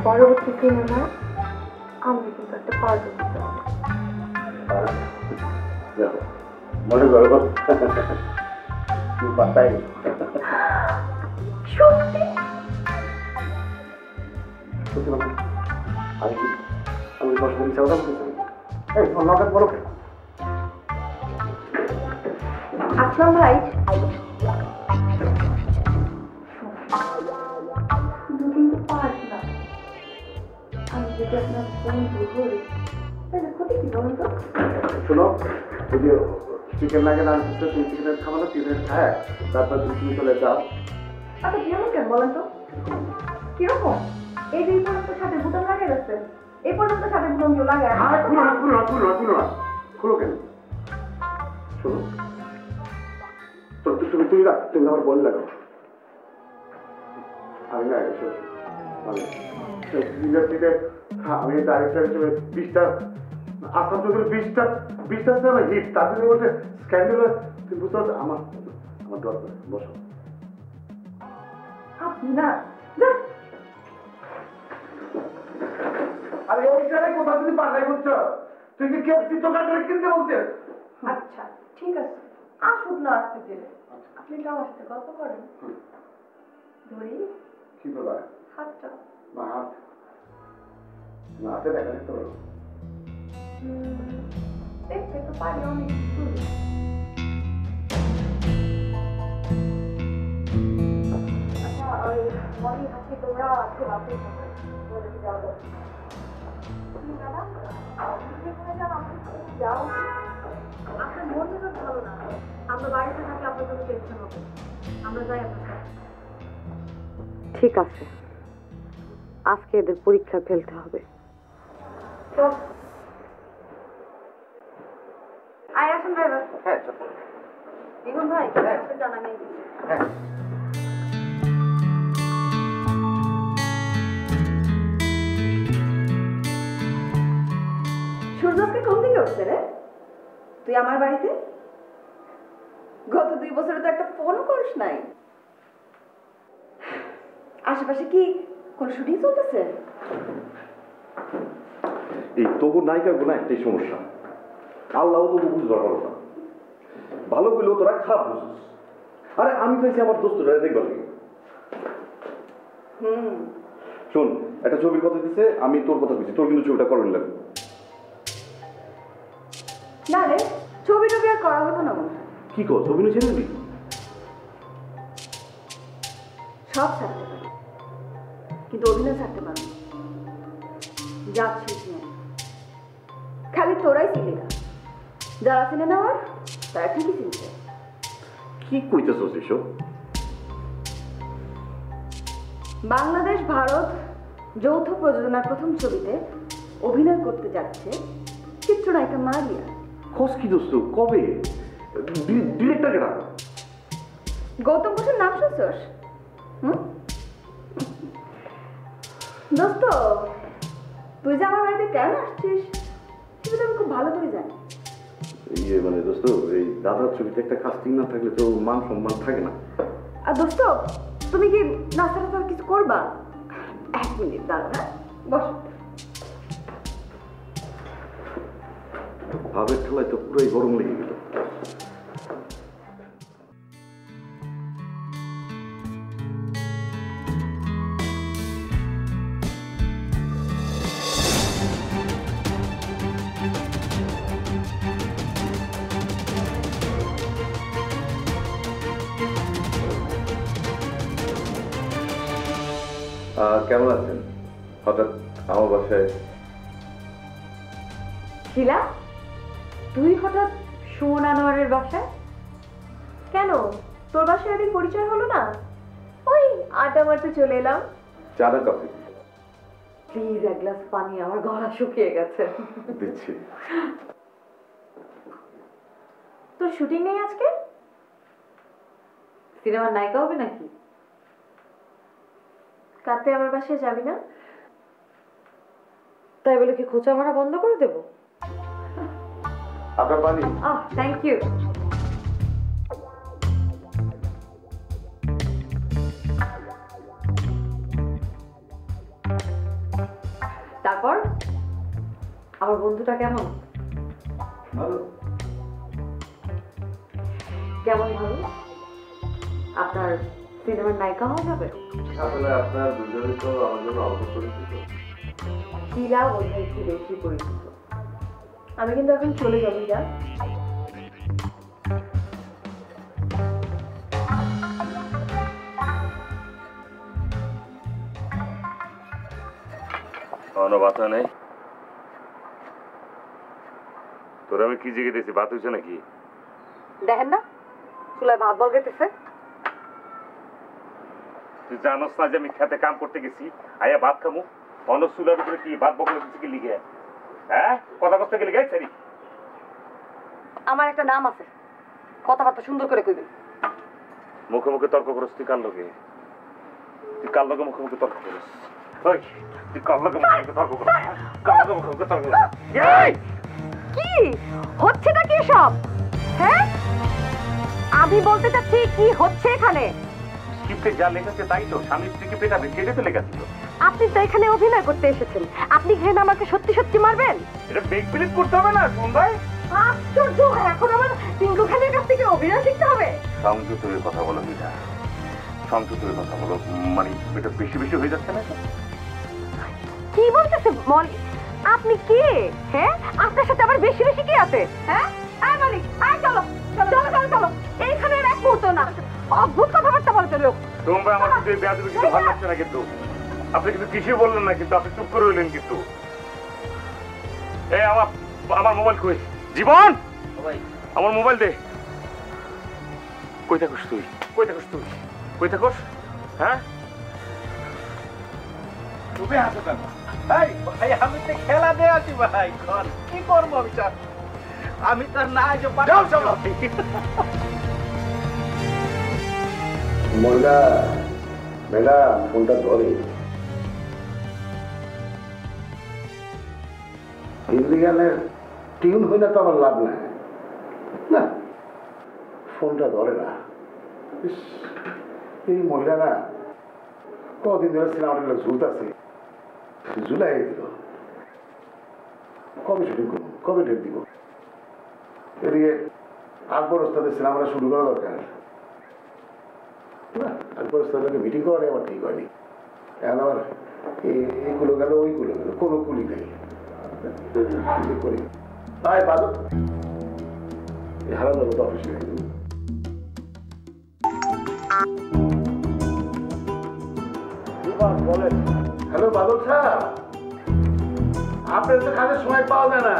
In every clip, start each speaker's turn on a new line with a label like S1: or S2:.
S1: পরবর্তী সিনেমায় আমি কিন্তু একটা পার্ট দিতে হবে।
S2: মনে করো পাতাই
S1: সত্যি
S2: আমি আমি বসে বলি চাওয়া এই নকাত বলো কেন?
S1: আচ্ছা ভাই, শুধু কিন্তু পার্ট না, আমি যদি আপনার বন্ধু হই তাহলে ক্ষতি কি বলুন তো?
S2: শোনো, ওই যে চিকেন লাগে না, তুমি চিকেনের খাবার চিকেন খায় তারপর তুমি চলে যাও।
S1: আচ্ছা কিরকম কেন বলেন তো? কিরকম? এই দুই পর্যন্ত সাথে বুতাম লাগিয়ে যাচ্ছে, এই পর্যন্ত সাথে বুতাম কেউ লাগায় না।
S2: খুলো কেন? শোনো, তুমি তুমি না, তুমি আমার বল লাগো। আমি না মানে ইন্ডাস্ট্রিতে আমি ডাইরেক্টর হিসেবে 20টা আসাম চৌধুরী 20টা সিনেমা হিট, তার জন্য বলছে স্ক্যান্ডেল। তুমি বুঝতে পারছো আমার আমার ডর করে। বসো।
S1: আপনি না
S2: আরে ওইখানে কোথাও তুমি পাল্লাই করছো? তুই কি কেপসি দোকান থেকে কিনতে বলছে?
S1: আচ্ছা ঠিক আছে, আসুক না আসতে দিলে। আপনি তো আমার সাথে গল্প করেন, ধরি
S2: কি বলা
S1: হাতটা।
S2: না হাত না হাতে দেখা দেখতে পারো।
S1: দেখতে তো পারি অনেক কিছু। আচ্ছা ওই মনে হাসি তোমরা খুব আপনি যাও যাও, আপনার মন মেজাজ ভালো না, আমরা বাড়িতে থাকলে আপনার জন্য টেনশন হবে। আমরা যাই আপনার সাথে।
S3: ঠিক আছে, আজকে এদের পরীক্ষা ফেলতে হবে।
S1: আয় আসুন ড্রাইভার।
S2: হ্যাঁ
S1: দেখুন ভাই, জানা নেই।
S2: হ্যাঁ
S1: সূর্যকে কোন দিকে উঠছে রে? তুই আমার বাড়িতে গত 2 বছরে তো একটা ফোন করিস নাই। আশেপাশে কি কোন শুটিং চলতেছে?
S4: এই তবু নায়িকা গুণা একটাই সমস্যা, আল্লাহ তবু বুঝবার পারো না। ভালো করলেও তোরা খারাপ বুঝিস। আরে আমি চাইছি আমার দোস্তরা দেখবার কি। শোন, একটা ছবির কথা দিচ্ছে, আমি তোর কথা বলছি, তোর কিন্তু ছবিটা করবেন লাগবে।
S1: না রে, ছবি টবি আর করা হতো না মনে হয়।
S4: কি কর, অভিনয় ছেড়ে দিবি?
S1: সব ছাড়তে পারি, কিন্তু অভিনয় ছাড়তে পারবো না। যাচ্ছিস না, খালি তোরাই চিনি না, যারা চিনে নেওয়ার তারা ঠিকই চিনছে।
S4: কি কইতেছস এসব?
S1: বাংলাদেশ ভারত যৌথ প্রযোজনার প্রথম ছবিতে অভিনয় করতে যাচ্ছে চিত্রনায়িকা মারিয়া।
S4: খোঁজ কি দোস্ত, কবে? ডিরেক্টর কেনা?
S1: গৌতম ঘোষের নাম শুনছস? দোস্ত, তুই যে আমার বাড়িতে কেন আসছিস সেটা তো আমি খুব ভালো করে জানি।
S4: ইয়ে মানে দোস্ত, এই দাদার ছবিতে একটা কাস্টিং না থাকলে তো মান সম্মান থাকে না।
S1: আর দোস্ত, তুমি কি নাস্তা টাস্তা কিছু করবা? 1 মিনিট দাঁড়াও, হ্যাঁ বস।
S4: ভাবের ঠেলায় তো পুরোই গরম লেগে গেল। কেমন আছেন? হঠাৎ আমার বাসায়?
S1: শিলা, তুই হঠাৎ সুমন আনোয়ারের বাসায় কেন? তোর বাসায় এদিন পরিচয় হলো না? ওই আড্ডা মারতে চলে এলাম।
S4: চা না কফি?
S1: প্লিজ 1 গ্লাস পানি, আমার গলা শুকিয়ে গেছে।
S4: দিচ্ছি।
S1: তোর শুটিং নেই আজকে? সিনেমার নায়িকা হবে নাকি? কাতে আমার বাসায় যাবি না?
S3: তাই বলে কি খোঁচা মারা বন্ধ করে দেবো?
S2: আপনার পানি?
S1: Thank you.
S3: আমার বন্ধুটা কেমন?
S4: ভালো।
S3: কেমন ভালো? আপনার সিনেমার নায়িকা হওয়া যাবে?
S4: আসলে আপনার দুজনই তো আমার জন্য অল্প পরিচিত।
S3: শিলা বোধহয় একটু বেশি পরিচিত।
S1: আমি কিন্তু এখন চলে যাবো যা।
S5: কোনো বাতা নেই তোর আমি কি জিজ্ঞেস দিয়েছি বাত হয়েছে নাকি
S3: দেখেন না চুলায় ভাত বলগেতেছে।
S5: তুই জানোস না যে আমি খেতে কাম করতে গেছি আয়া ভাত খামু অন্য চুলার উপরে কি ভাত বকলে দিচ্ছে কি লিখে হ্যাঁ কথা কষ্ট গেলে গাই সারি
S3: আমার একটা নাম আছে, কথাবার্তা সুন্দর করে কইবেন।
S5: মুখে মুখে তর্ক করস তুই কার লগে মুখে মুখে তর্ক করস ওই তুই কার লগে মুখে মুখে তর্ক করস কার লগে মুখে মুখে তর্ক করস
S3: কি হচ্ছেটা কি সব? হ্যাঁ আমি বলতে চাচ্ছি কি হচ্ছে এখানে।
S5: স্ক্রিপ্টে যা লেখা তাই তো স্বামী স্ত্রীকে পেটাবে সেটাই তো লেখা ছিল।
S3: আপনি তো এখানে অভিনয় করতে এসেছেন, আপনি ঘেন আমাকে সত্যি সত্যি মারবেন?
S5: এটা বেগ বিলিট করতে হবে না শুন ভাই।
S3: আশ্চর্য, এখন আমার টিঙ্কু খানের কাছ থেকে অভিনয় শিখতে হবে?
S5: সংযুক্তের কথা বলো মিঠা, সংযুক্তের কথা বলো, মানে এটা বেশি বেশি হয়ে যাচ্ছে না?
S3: কি বলতেছে মলি? আপনি কে? হ্যাঁ আপনার সাথে আবার বেশি বেশি কি আছে? হ্যাঁ আয় মালিক আয়, চলো চলো চলো চলো, এইখানে এক মুহূর্ত না, অদ্ভুত কথাবার্তা বলতে লোক।
S5: তোমরা আমার কিন্তু এই বেয়াদবি কিন্তু ভালো লাগছে না, কিন্তু আপনি কিন্তু কিছুই বললেন না, কিন্তু আপনি চুপ করে রইলেন। কিন্তু এই আমার মোবাইল কই? জীবন আমার মোবাইল দে। কই থাকস তুই? কই থাকস তুই? কই থাকস? হ্যাঁ
S6: তুমি আসো কেন? ভাই ভাই আমি তো খেলা দিয়ে আছি ভাই, কি করবো বিচার? আমি তো না যে
S2: মহিলা ম্যাডাম ফোনটা ধরে হিন্দি গানের টিউন হই না তো আমার লাভ নাই না, ফোনটা ধরে না। ইস, এই মহিলা না কদিন ধরে সিনেমাটা ঝুলতেছে, জুলাই দিল। কবে শুটিং করবো, কবে ডেট দিব? এদিকে আকবর ওস্তাদের সিনেমাটা শুরু করা দরকার না, আকবর ওস্তাদকে মিটিং করাটাই আমার ঠিক হয়নি। এখন আবার এইগুলো গেল ওইগুলো গেল, কোনো কুলি নেই করি। আয় বাদল হারা যাবো তো অফিসে।
S6: বলেন।
S2: হ্যালো বাদল স্যার, আপনার তো কাজের সময় পাওয়া যায় না।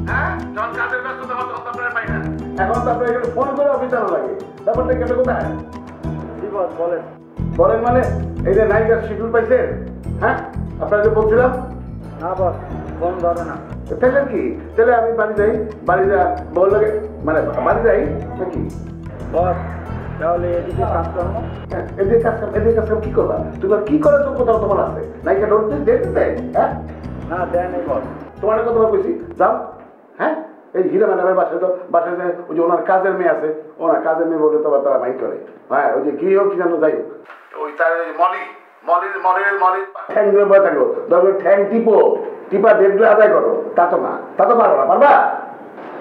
S2: হ্যাঁ যখন কাজের ব্যস্ততা হতো আপনারা পাই না, এখন তো আপনার এখানে ফোন করে অফিস জানা লাগে। ব্যাপারটা কেটে কোথায়
S6: বলেন।
S2: বলেন মানে এই যে নায়িকার শিডিউল পাইছেন? হ্যাঁ আপনারা যে বলছিলাম
S6: না বস, ফোন ধরে না।
S2: তাহলে কি, তাহলে আমি বাড়ি যাই, বাড়ি যা বল লাগে মানে বাড়ি যাই নাকি?
S6: বস তাহলে এদিকে কাজ করবো।
S2: এদের কাজ কি করবা? তোমার কি করার যোগ্যতা তোমার আছে? নায়িকা ধরতে যেতে দেয়? হ্যাঁ
S6: না দেয় নেই বস।
S2: তোমার কতবার বলছি যাও। হ্যাঁ এই হিরা ম্যাডামের বাসায় তো বাসায় যায়, ওই যে ওনার কাজের মেয়ে আছে, ওনার কাজের মেয়ে বলে তো তারা মাইন্ড করে। হ্যাঁ ওই যে গৃহ কি জানো, যাই হোক ওই তার মলির ঠ্যাং ধরে বয়ে থাকো, দরকার ঠ্যাং টিপা দেড় আদায় করো, তা তো না, তা তো পারো না, পারবা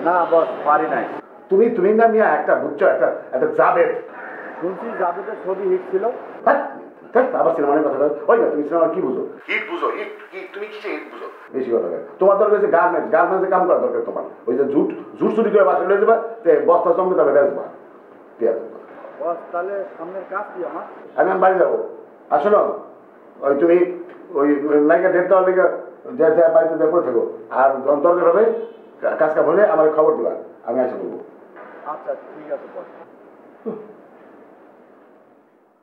S6: না বস পারি নাই।
S2: তুমি না মিয়া একটা বুঝছো, একটা জাবেদ।
S6: শুনছি জাবেদের ছবি হিট ছিল।
S2: আবার সিনেমার কথা বল, ওই না তুমি সিনেমার কি বুঝো? হিট বুঝো? হিট তুমি কি হিট বুঝো? বেশি কথা বল। তোমার দরকার হচ্ছে গার্মেন্টসে কাম করা দরকার তোমার। ওই যে ঝুট চুরি করে বাসায় লয়ে যাবা, বস্তা জমবে তাহলে বেচবা।
S6: বস তাহলে সামনের কাজ কি আমার?
S2: আমি বাড়ি যাবো। আসো না, ওই তুমি ওই নায়িকা ডেটটা লেগে যা বাড়িতে যা করে থাকো, আর দরকার হবে কাজ কাম হলে আমার খবর দিবা, আমি আসে বলবো।
S6: আচ্ছা ঠিক আছে বস।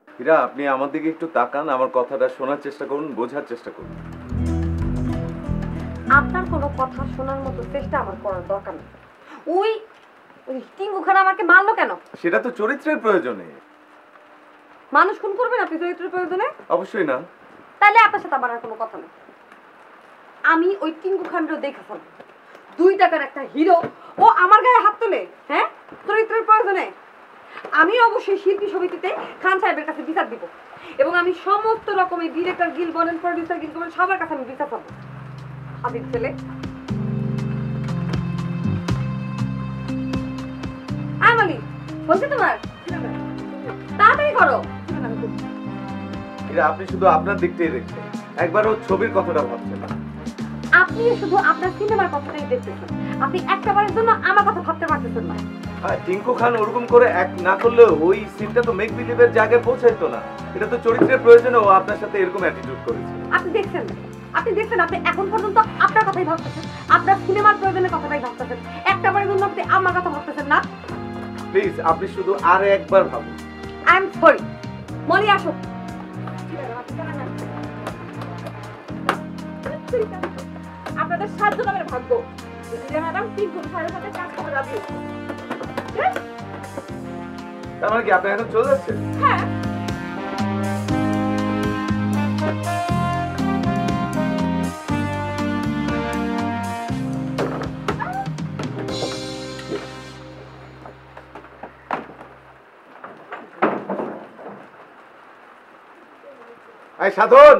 S4: হীরা, আপনি আমার দিকে একটু তাকান, আমার কথাটা শোনার চেষ্টা করুন, বোঝার চেষ্টা করুন।
S3: আপনার কোনো কথা শোনার মতো চেষ্টা আমার করার দরকার নেই। ওই টিঙ্কু খান আমাকে মারলো কেন?
S4: সেটা তো চরিত্রের প্রয়োজনে।
S3: মানুষ খুন করবেন আপনি চরিত্রের প্রয়োজনে?
S4: অবশ্যই না।
S3: তাহলে আপনার সাথে আমার আর কোনো কথা নেই। আমি ওই টিঙ্কু খানকেও দেখেছিলাম, 2 টাকার একটা হিরো, ও আমার গায়ে হাত তোলে হ্যাঁ চরিত্রের প্রয়োজনে। আমি অবশ্যই শিল্পী সমিতিতে খান সাহেবের কাছে বিচার দিব, এবং আমি সমস্ত রকমের ডিরেক্টর গিল বলেন, প্রডিউসার গিল বলেন, সবার কাছে আমি বিচার পাবো। হাবিব ছেলে বলছি তোমার তাড়াতাড়ি করো।
S6: এরা আপনি শুধু আপনার দিকটাই দেখছেন, একবারও ছবির কথাটা ভাবছেন না।
S3: আপনি শুধু আপনার সিনেমার কথাটাই দেখতেছেন, আপনি একটা বারের জন্য আমার কথা ভাবতে পারতেছেন না।
S6: হ্যাঁ, টিঙ্কু খান ওরকম করে এক না করলে ওই সিনটা তো মেক বিলিভের জায়গায় পৌঁছাইতো না। এটা তো চরিত্রের প্রয়োজনে ও আপনার সাথে এরকম অ্যাটিটিউড করেছে।
S3: আপনি দেখছেন, আপনি এখন পর্যন্ত আপনার কথাই ভাবতেছেন, আপনার সিনেমার প্রয়োজনের কথাটাই ভাবতেছেন, একটা বারের জন্য আপনি আমার কথা ভাবতেছেন না।
S6: প্লিজ আপনি শুধু আর একবার ভাবুন।
S3: I am sorry. মলি আসো। আপনাদের 7 জনের ভাগ্য ম্যাডাম 3 গুণ সাড়ে 7 কাজ করে যাবে।
S6: তার মানে কি আপনি এখন চলে যাচ্ছেন?
S3: হ্যাঁ।
S6: এই সাধন,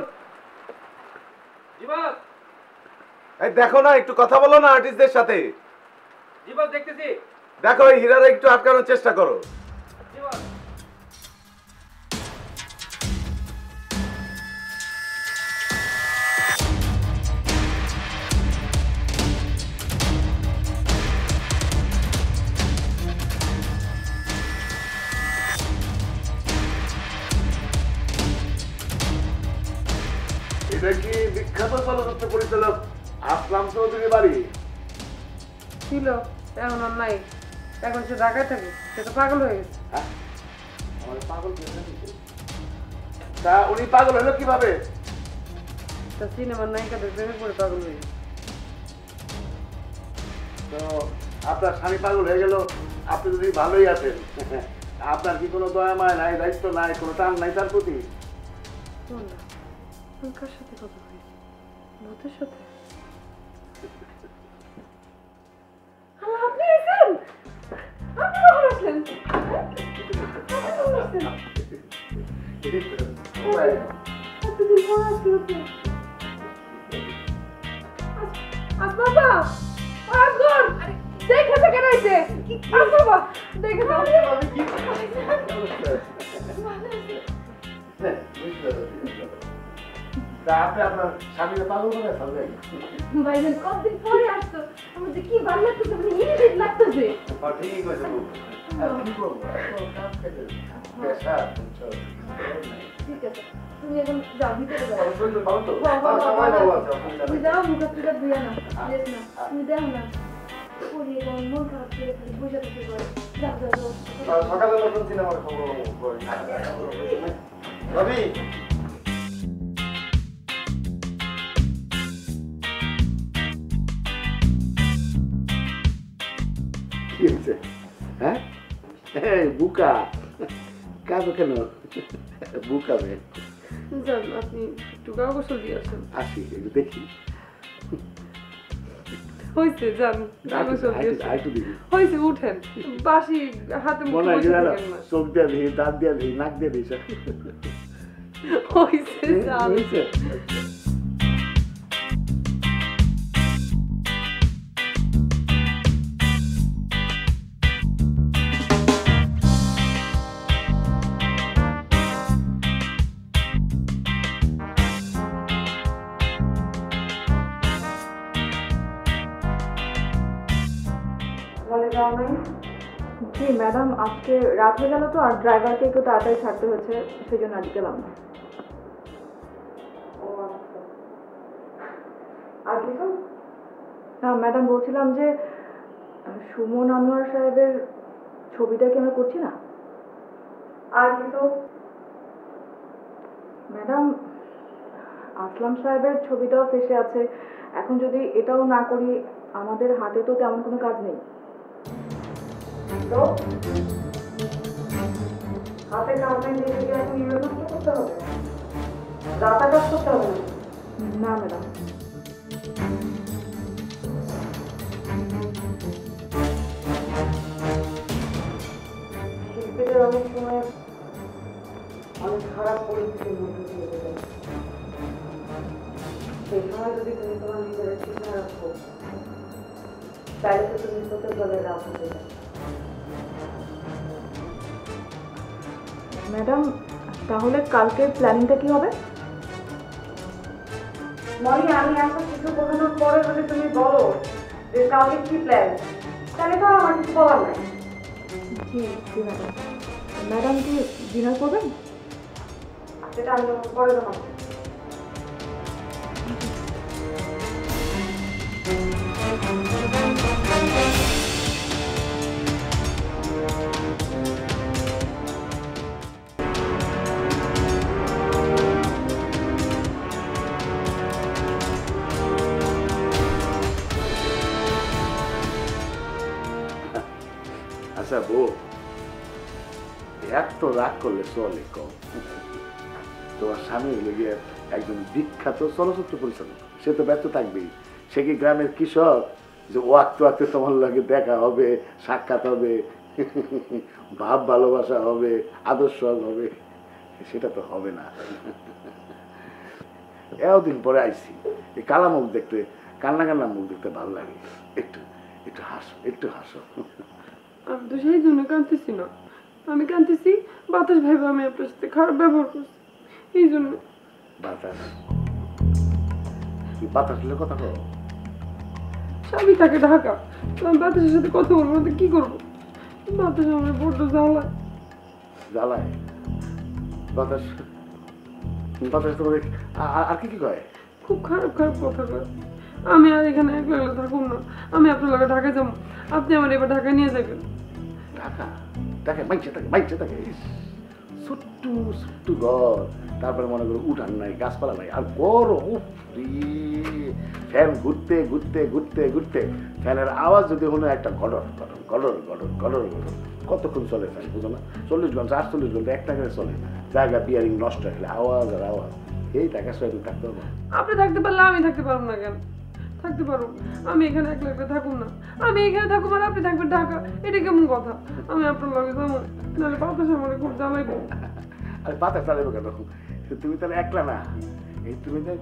S6: এই দেখো না, একটু কথা বলো না আর্টিস্টদের সাথে।
S7: দেখতেছি।
S6: দেখো এই হীরারা একটু আটকানোর চেষ্টা করো।
S2: এটা কি বিখ্যাত চলচ্চিত্র পরিচালক আসলাম চৌধুরী বাড়ি?
S3: ছিল, এখন আর নাই। এখন সে ঢাকায় থাকে, সে তো পাগল হয়ে গেছে।
S2: আমার পাগল হয়েছে। তা উনি পাগল হলো কিভাবে?
S3: তা সিনেমার নায়িকাদের প্রেমে পড়ে পাগল হয়ে গেছে।
S2: তো আপনার স্বামী পাগল হয়ে গেল, আপনি যদি ভালোই আছেন, আপনার কি কোনো দয়া মায়া নাই, দায়িত্ব নাই, কোনো টান নাই তার প্রতি?
S3: কার সাথে কথা হয়? ভূতের সাথে? আপনি এসেছেন? আপনি কখন আসলেন? এতদিন পর আসলে আপনি। আসবাবা, আসগর, দেখেছো কেন হয়েছে? আসবাবা, দেখেছো?
S2: আপনি আপনার স্বামীকে পাগল করে ফেলবেন?
S1: ভাইজান কতদিন পরে আসতো, আমাদের কি ভালো লাগতেছে, মানে ইরিটেট লাগতেছে।
S6: ঠিক আছে
S2: কি করবো? কাজ খেতে পেশা
S1: ঠিক আছে, তুমি এখন যাও, ভিতরে যাও।
S2: ভালো তো?
S1: সবাই ভালো আছে। তুমি যাও, মুখ টুকা ধুয়ে না, তুমি দেখো না পড়িয়ে মন খারাপ করে বসে থাকতে পারো। যাও যাও যাও।
S2: সকালে নতুন সিনেমার খবর রবি, কি হয়েছে? হ্যাঁ, বুকা কাঁদো কেন? বুকাবে।
S3: যান, আপনি একটু গা গোসল দিয়েছেন।
S2: আসি একটু দেখি।
S3: হয়েছে, যান, গা গোসল দিয়েছেন।
S2: আরেকটু দেখি।
S3: হয়েছে, উঠেন। বাসি হাতে মুখে
S2: মনে হয়
S3: বসে
S2: জানো,
S3: থাকেন না।
S2: চোখ দিয়ে দিই, দাঁত দিয়ে দিই, নাক দিয়ে দিই।
S3: হয়েছে, যান।
S2: হয়েছে?
S1: জি ম্যাডাম, আজকে রাত হয়ে গেল তো, আর ড্রাইভারকে একটু তাড়াতাড়ি ছাড়তে হয়েছে, সেই জন্য আর গেলাম না। আর কিছু না ম্যাডাম, বলছিলাম যে সুমন আনোয়ার সাহেবের ছবিটা কি আমরা করছি না? আর কিছু ম্যাডাম, আসলাম সাহেবের ছবিটাও ফেসে আছে, এখন যদি এটাও না করি, আমাদের হাতে তো তেমন কোনো কাজ নেই। তো হাতে কাজ নেই দেখে কি এখন নির্বাচন করতে হবে? রাতা কাজ করতে হবে না? না ম্যাডাম। শিল্পীদের অনেক সময় অনেক খারাপ পরিস্থিতির মধ্যে দিয়ে যেতে হয়। সেই সময় যদি তুমি তোমার নিজের ঠিক না রাখো, তাহলে তো তুমি চোখের জলের রাখো। ম্যাডাম তাহলে কালকে প্ল্যানিংটা কি হবে?
S3: মনি আমি এখন কিছু বোঝানোর পরে যদি তুমি বলো যে কালকে কি প্ল্যান, তাহলে তো আমার কিছু বলার নাই।
S1: জি জি ম্যাডাম। ম্যাডাম কি ডিনার করবেন?
S3: সেটা আমি তোমাকে পরে জানাবো।
S2: আচ্ছা বউ, এত রাগ করলে চলে কম। তোমার স্বামী হলে গিয়ে একজন বিখ্যাত চলচ্চিত্র পরিচালক, সে তো ব্যস্ত থাকবেই। সে কি গ্রামের কৃষক যে ওয়াক্ত ওয়াক্তে তোমার লাগে দেখা হবে, সাক্ষাৎ হবে, ভাব ভালোবাসা হবে, আদর্শ হবে? সেটা তো হবে না। এতদিন পরে আইছি, এই কালা মুখ দেখতে, কান্না কান্না মুখ দেখতে ভালো লাগে। একটু একটু হাসো, একটু হাসো।
S8: আমি তো সেই জন্য কাঁদতেছি না, আমি কাঁদতেছি বাতাস ভাইবে আমি আপনার সাথে খারাপ ব্যবহার করছি এই জন্য।
S2: বাতাস? কি বাতাস হলে কথা কও?
S8: স্বামী থাকে ঢাকা, তো আমি বাতাসের সাথে কথা বলবো না তো কি করবো? বাতাস আমার বড্ড জ্বালায়।
S2: জ্বালায়? বাতাস? বাতাস তোমাকে আর কি কি কয়?
S8: খুব খারাপ খারাপ কথা কয়। আমি আর এখানে একলা একলা থাকুন না, আমি আপনার লাগে ঢাকায় যাবো, আপনি আমার এবার ঢাকায় নিয়ে যাবেন।
S2: ঢাকা? ঢাকা মাইছে থাকে, মাইছে থাকে। ছোট্ট ছোট্ট ঘর, তারপরে মনে করো উঠান নাই, গাছপালা নাই, আর গরম। ফ্যান ঘুরতে ঘুরতে ঘুরতে ঘুরতে ফ্যানের আওয়াজ যদি হলো একটা গডর গডর গডর গডর গডর গডর। কতক্ষণ চলে ফ্যান বুঝো না? 40 ঘন্টা 48 ঘন্টা একটা করে চলে। জায়গা বিয়ারিং নষ্ট হলে আওয়াজ আর আওয়াজ। এই টাকা সবাই তুমি থাকতে পারবো?
S8: আপনি থাকতে পারলে আমি থাকতে পারবো না কেন? থাকতে পারবো। আমি এখানে একলা একলা থাকুন না, আমি এখানে থাকুন আর আপনি থাকবেন ঢাকা, এটা কেমন কথা? আমি আপনার লগে যাবো, নাহলে বাতাস আমার খুব জ্বালাইবো।
S2: আরে বাতাস চালাইবো কেন? তুমি তাহলে একলা না, এই তুমি যে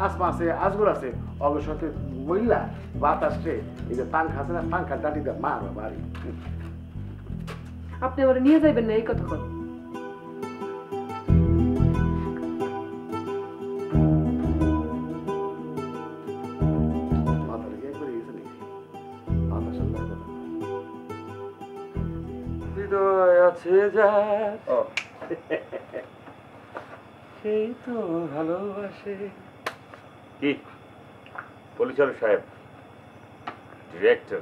S2: আসমা আছে, আজগর আছে, অগর সাথে বললা বাতাসে এই যে পাঙ্খা আছে না, পাঙ্খার ডাটিতে মারো বাড়ি।
S8: আপনি আমার নিয়ে যাইবেন না এই কথা কথা।
S2: মাথা লেগে একবার গেছে নাকি? বাতাস আল্লাহ কথা।
S5: হৃদয় আছে যার সেই তো ভালোবাসে। কি পরিচালক সাহেব, ডিরেক্টর,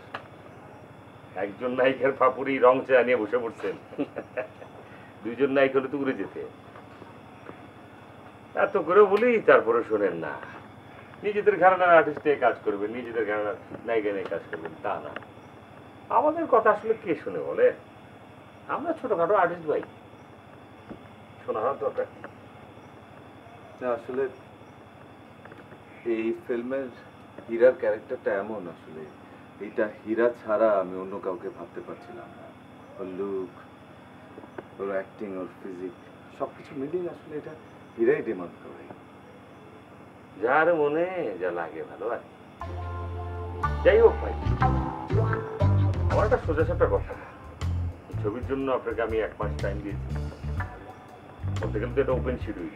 S5: একজন নায়িকার ফাপুরি রং চা নিয়ে বসে পড়ছেন। দুইজন নায়িক হলে তো উড়ে যেতে। এত করে বলি তারপরে শোনেন না। নিজেদের ঘরানার আর্টিস্ট নিয়ে কাজ করবেন, নিজেদের ঘরানার নায়িকা নিয়ে কাজ করবেন, তা না। আমাদের কথা আসলে কে শুনে বলে? আমরা ছোটখাটো আর্টিস্ট ভাই, শোনার দরকার।
S9: আসলে এই ফিল্মের হীরার ক্যারেক্টারটা এমন, আসলে এইটা হীরা ছাড়া আমি অন্য কাউকে ভাবতে পারছিলাম না। ওর লুক, ওর অ্যাক্টিং, ওর ফিজিক সবকিছু মিলিয়ে আসলে এটা হীরাই ডিমান্ড করে।
S5: যার মনে যা লাগে ভালো আর যাই হোক ভাই, আমার একটা সোজা সাপটা কথা। ছবির জন্য আপনাকে আমি 1 মাস টাইম দিয়েছি। বলতে গেলে তো এটা ওপেন শিডিউল।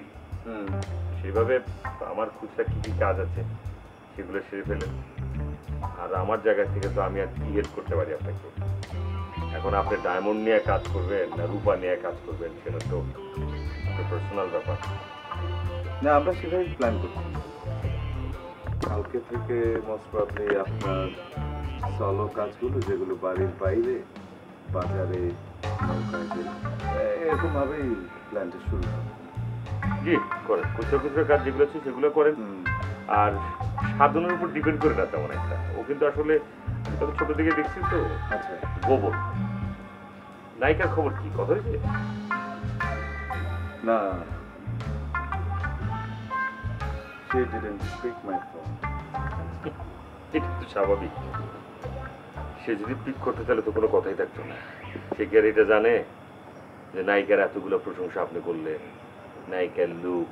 S5: সেভাবে আমার খুচরা কি কি কাজ আছে সেগুলো সেরে ফেলেন। আর আমার জায়গা থেকে তো আমি আর কি হেল্প করতে পারি আপনাকে? এখন আপনি ডায়মন্ড নিয়ে কাজ করবেন না রূপা নিয়ে কাজ করবেন, সেটা তো পার্সোনাল ব্যাপার।
S9: না, আমরা সেটাই প্ল্যান করছি। কালকে থেকে মোস্ট প্রবলি আপনার সলো কাজগুলো, যেগুলো বাড়ির বাইরে, বাজারে, এরকম ভাবেই প্ল্যানটা শুরু হবে।
S5: জি করেন, খুচরা খুচরা কাজ যেগুলো আছে সেগুলো করেন। আর সাধনের উপর ডিপেন্ড করে না তেমন একটা। ও কিন্তু আসলে তবে ছোট দিকে দেখছি তো।
S9: আচ্ছা,
S5: গোবর নায়িকার খবর কি, কথা হয়েছে?
S9: না, she didn't pick my phone.
S5: এটা তো স্বাভাবিক। সে যদি পিক করতে তাহলে তো কোনো কথাই থাকতো না। সে কি আর এটা জানে যে নায়িকার এতগুলো প্রশংসা আপনি করলেন? নায়িকার লুক,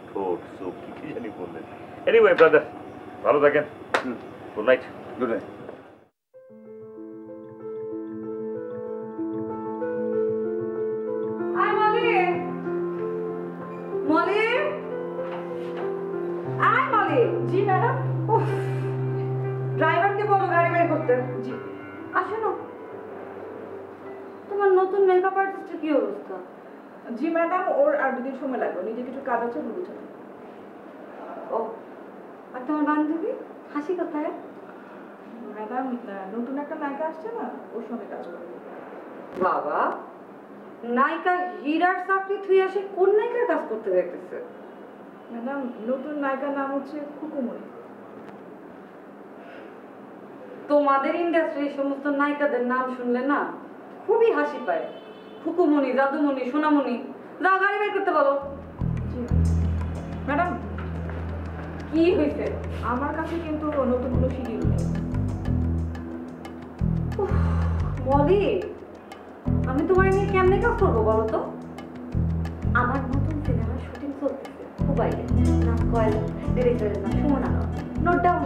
S5: ঠোঁট, চোখ কি কি জানি বললেন। এনিওয়ে ব্রাদার, ভালো থাকেন। Good night.
S9: Good night.
S3: আয় মালিক
S1: জি ম্যাডাম।
S3: ড্রাইভারকে বলো গাড়ি বের করতে।
S1: জি।
S3: আসো না, তোমার নতুন মেকআপ আর্টিস্টের কি অবস্থা?
S1: জি ম্যাডাম, ওর আর 2 দিন সময় লাগবে, নিজে কিছু কাজ আছে বুঝে।
S3: ও, আর তোমার বান্ধবী হাসি কোথায়?
S1: ম্যাডাম নতুন একটা নায়িকা আসছে না, ওর সঙ্গে কাজ করবে।
S3: বাবা, নায়িকা হীরার চাকরি থুই আসে কোন নায়িকার কাজ করতে দেখতেছে?
S1: ম্যাডাম নতুন নায়িকার নাম হচ্ছে খুকুমণি।
S3: তোমাদের ইন্ডাস্ট্রির সমস্ত নায়িকাদের নাম শুনলে না খুবই হাসি পায়। খুকুমণি, জাদুমণি, সোনামণি। যাও গাড়ি বের করতে বলো।
S1: জি ম্যাডাম।
S3: কি হয়েছে?
S1: আমার কাছে কিন্তু নতুন কোনো শিডিউল নেই।
S3: বলি, আমি তোমার নিয়ে কেমনে কাজ করবো বলো তো? আমার নতুন সিনেমার শুটিং চলতেছে দুবাইয়ে। নাম কয়েল, ডিরেক্টরের নাম সুমন আনোয়ার। Note down.